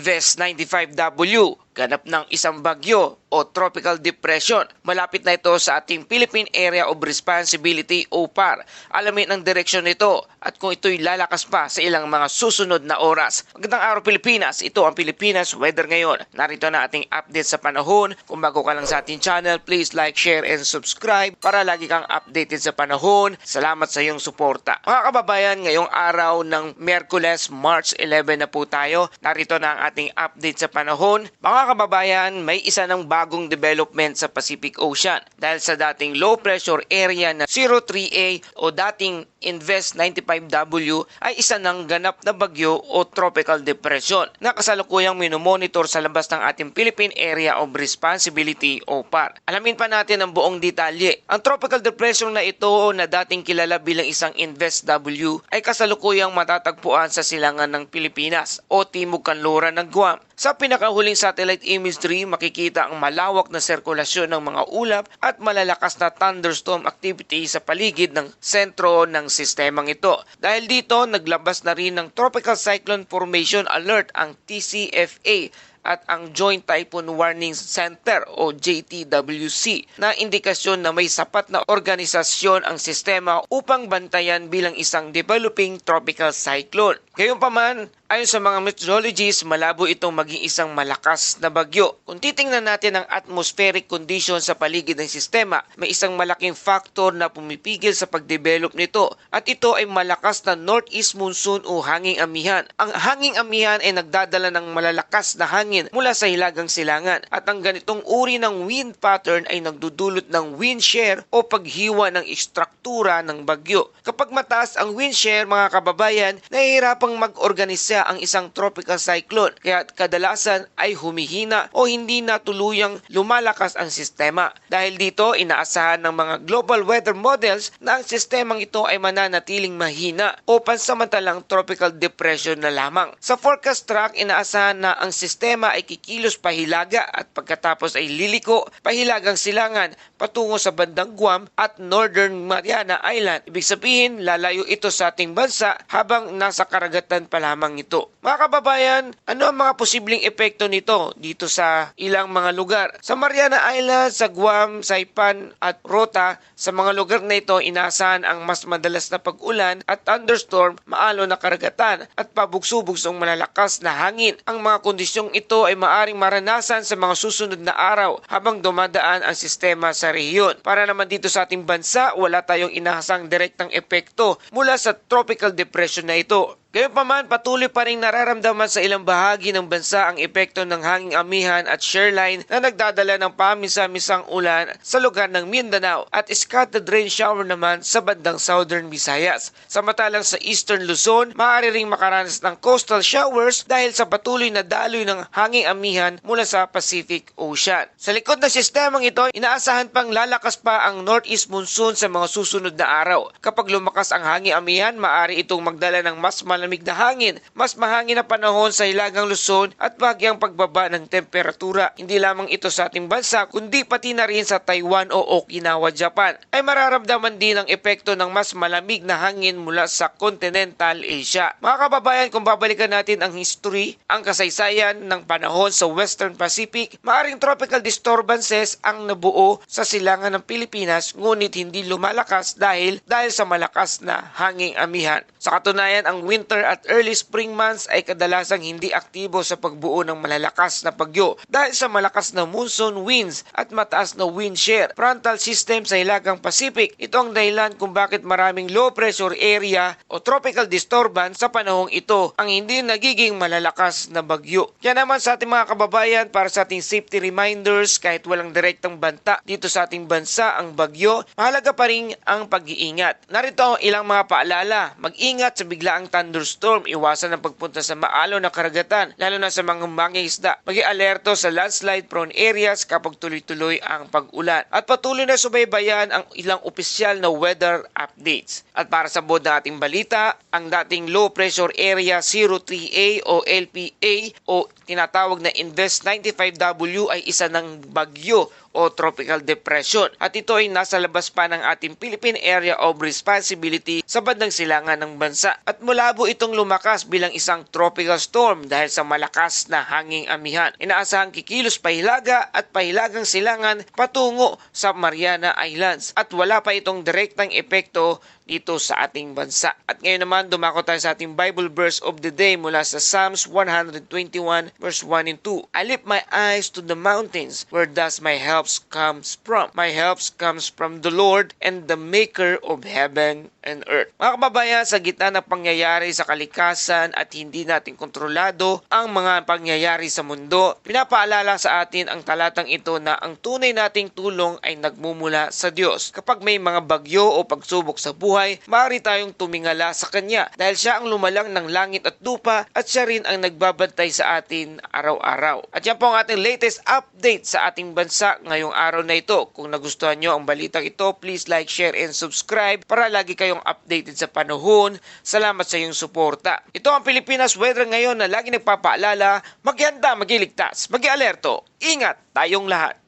Invest 95W, ganap ng isang bagyo o tropical depression. Malapit na ito sa ating Philippine Area of Responsibility o PAR. Alamin ang direksyon nito at kung ito'y lalakas pa sa ilang mga susunod na oras. Magandang araw Pilipinas, ito ang Pilipinas Weather ngayon. Narito na ating update sa panahon. Kung bago ka lang sa ating channel, please like, share, and subscribe para lagi kang updated sa panahon. Salamat sa iyong suporta. Mga kababayan, ngayong araw ng Miyerkules, March 11 na po tayo. Narito na ang ating update sa panahon. Mga kababayan, may isa ng bagong development sa Pacific Ocean dahil sa dating low pressure area na 03A o dating Invest 95W ay isa ng ganap na bagyo o tropical depression na kasalukuyang minomonitor sa labas ng ating Philippine Area of Responsibility o PAR. Alamin pa natin ang buong detalye. Ang tropical depression na ito na dating kilala bilang isang Invest W ay kasalukuyang matatagpuan sa silangan ng Pilipinas o Timog Kanluran ng Guam. Sa pinakahuling satellite imagery, makikita ang malawak na sirkulasyon ng mga ulap at malalakas na thunderstorm activity sa paligid ng sentro ng sistemang ito. Dahil dito, naglabas na rin ng Tropical Cyclone Formation Alert ang TCFA at ang Joint Typhoon Warning Center o JTWC na indikasyon na may sapat na organisasyon ang sistema upang bantayan bilang isang developing tropical cyclone. Gayunpaman, ayon sa mga meteorologists, malabo itong maging isang malakas na bagyo. Kung titingnan natin ang atmospheric condition sa paligid ng sistema, may isang malaking factor na pumipigil sa pagdevelop nito at ito ay malakas na northeast monsoon o hanging amihan. Ang hanging amihan ay nagdadala ng malalakas na hangin mula sa hilagang silangan at ang ganitong uri ng wind pattern ay nagdudulot ng wind shear o paghiwa ng ekstruktura ng bagyo. Kapag mataas ang wind shear, mga kababayan, nahihirapang mag-organisa ang isang tropical cyclone kaya kadalasan ay humihina o hindi na tuluyang lumalakas ang sistema. Dahil dito, inaasahan ng mga global weather models na ang sistemang ito ay mananatiling mahina o pansamantalang tropical depression na lamang. Sa forecast track, inaasahan na ang sistema ay kikilos pahilaga at pagkatapos ay liliko pahilagang silangan patungo sa bandang Guam at Northern Mariana Island. Ibig sabihin, lalayo ito sa ating bansa habang nasa karagatan pa lamang ito. Mga kababayan, ano ang mga posibleng epekto nito dito sa ilang mga lugar? Sa Mariana Island, sa Guam, Saipan at Rota, sa mga lugar na ito inaasahan ang mas madalas na pag-ulan at thunderstorm, maalo na karagatan at pabugso-bugsong malalakas na hangin. Ang mga kondisyong ito ay maaring maranasan sa mga susunod na araw habang dumadaan ang sistema sa rehiyon. Para naman dito sa ating bansa, wala tayong inahasang direktang epekto mula sa tropical depression na ito. Gayunpaman, patuloy pa rin nararamdaman sa ilang bahagi ng bansa ang epekto ng hanging amihan at shoreline na nagdadala ng pamisa-misang ulan sa lugar ng Mindanao at scattered rain shower naman sa bandang Southern Visayas. Samantalang sa Eastern Luzon, maaari ring makaranas ng coastal showers dahil sa patuloy na daloy ng hanging amihan mula sa Pacific Ocean. Sa likod ng sistemang ito, inaasahan pang lalakas pa ang northeast monsoon sa mga susunod na araw. Kapag lumakas ang hanging amihan, maaari itong magdala ng mas malamig na hangin, mas mahangin na panahon sa hilagang Luzon at bahagyang pagbaba ng temperatura. Hindi lamang ito sa ating bansa kundi pati na rin sa Taiwan o Okinawa, Japan ay mararamdaman din ang epekto ng mas malamig na hangin mula sa continental Asia. Mga kababayan, kung babalikan natin ang history, ang kasaysayan ng panahon sa Western Pacific, maaring tropical disturbances ang nabuo sa silangan ng Pilipinas ngunit hindi lumalakas dahil sa malakas na hanging amihan. Sa katunayan, ang winter at early spring months ay kadalasang hindi aktibo sa pagbuo ng malalakas na bagyo dahil sa malakas na monsoon winds at mataas na wind shear. Frontal system sa hilagang Pacific, ito ang dahilan kung bakit maraming low pressure area o tropical disturbance sa panahong ito ang hindi nagiging malalakas na bagyo. Kaya naman sa ating mga kababayan, para sa ating safety reminders, kahit walang direktang banta dito sa ating bansa ang bagyo, mahalaga pa rin ang pag-iingat. Narito ang ilang mga paalala. Mag-ingat sa biglaang thunderstorm, iwasan ang pagpunta sa maalo na karagatan, lalo na sa mga mangingisda. Mag-alerto sa landslide prone areas kapag tuloy-tuloy ang pag-ulan. At patuloy na subaybayan ang ilang opisyal na weather updates. At para sa buod ng ating balita, ang dating low pressure area 03A o LPA o tinatawag na Invest 95W ay isa ng bagyo o tropical depression at ito ay nasa labas pa ng ating Philippine Area of Responsibility sa bandang silangan ng bansa at malabo itong lumakas bilang isang tropical storm dahil sa malakas na hanging amihan. Inaasahang kikilos pahilaga at pahilagang silangan patungo sa Mariana Islands at wala pa itong direktang epekto dito sa ating bansa. At ngayon naman dumako tayo sa ating Bible verse of the day mula sa Psalms 121 verse 1 and 2. I lift my eyes to the mountains, where does my help comes from? My help comes from the Lord and the maker of heaven and earth. Mga kababayan, sa gitna ng pangyayari sa kalikasan at hindi natin kontrolado ang mga pangyayari sa mundo, pinapaalala sa atin ang talatang ito na ang tunay nating tulong ay nagmumula sa Diyos. Kapag may mga bagyo o pagsubok sa buhay, maaari tayong tumingala sa Kanya dahil Siya ang lumalang ng langit at lupa at Siya rin ang nagbabantay sa atin araw-araw. At yan po ang ating latest update sa ating bansa ngayong araw na ito. Kung nagustuhan nyo ang balitang ito, please like, share, and subscribe para lagi kayong updated sa panahon. Salamat sa iyong suporta. Ito ang Pilipinas Weather ngayon na lagi nagpapaalala, maghanda, magiligtas, mag-alerto. Ingat tayong lahat.